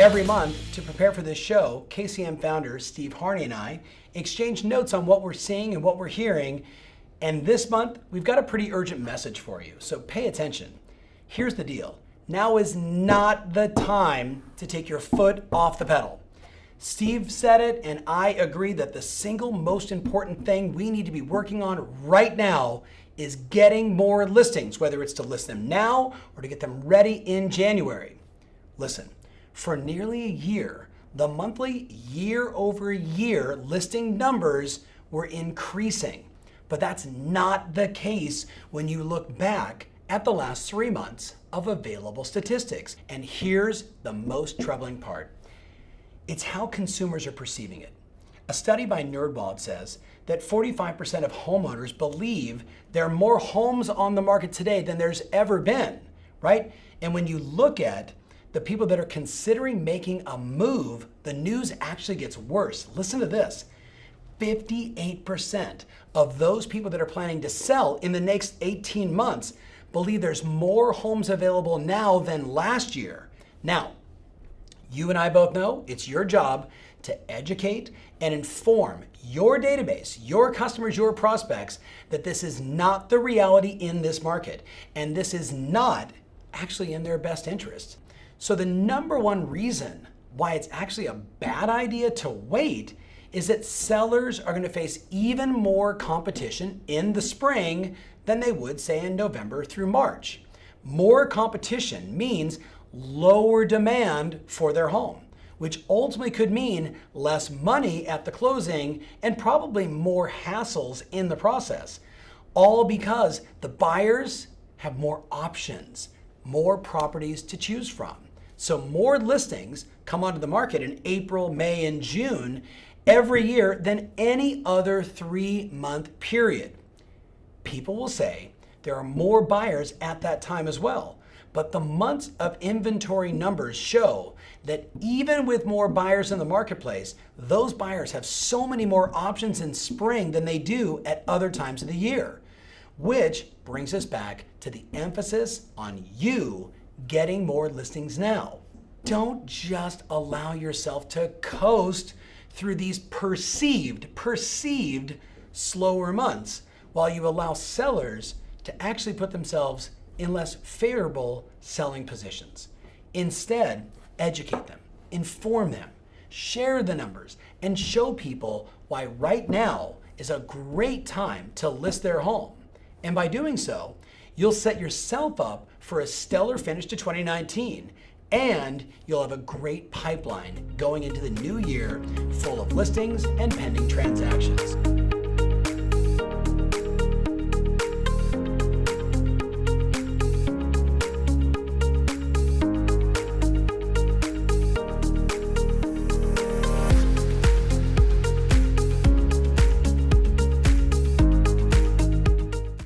Every month, to prepare for this show, KCM founder Steve Harney and I exchange notes on what we're seeing and what we're hearing. And this month, we've got a pretty urgent message for you, so pay attention. Here's the deal. Now is not the time to take your foot off the pedal. Steve said it, and I agree that the single most important thing we need to be working on right now is getting more listings, whether it's to list them now or to get them ready in January. Listen, for nearly a year, the monthly year-over-year listing numbers were increasing. But that's not the case when you look back at the last 3 months of available statistics. And here's the most troubling part. It's how consumers are perceiving it. A study by NerdWallet says that 45% of homeowners believe there are more homes on the market today than there's ever been, right? And when you look at the people that are considering making a move, the news actually gets worse. Listen to this. 58% of those people that are planning to sell in the next 18 months believe there's more homes available now than last year. Now, you and I both know it's your job to educate and inform your database, your customers, your prospects, that this is not the reality in this market, and this is not actually in their best interest. So the number one reason why it's actually a bad idea to wait is that sellers are going to face even more competition in the spring than they would, say, in November through March. More competition means lower demand for their home, which ultimately could mean less money at the closing and probably more hassles in the process, all because the buyers have more options, more properties to choose from. So more listings come onto the market in April, May, and June every year than any other 3-month period. People will say there are more buyers at that time as well, but the months of inventory numbers show that even with more buyers in the marketplace, those buyers have so many more options in spring than they do at other times of the year, which brings us back to the emphasis on you getting more listings now. Don't just allow yourself to coast through these perceived slower months while you allow sellers to actually put themselves in less favorable selling positions. Instead, educate them, inform them, share the numbers, and show people why right now is a great time to list their home. And by doing so, you'll set yourself up for a stellar finish to 2019, and you'll have a great pipeline going into the new year full of listings and pending transactions.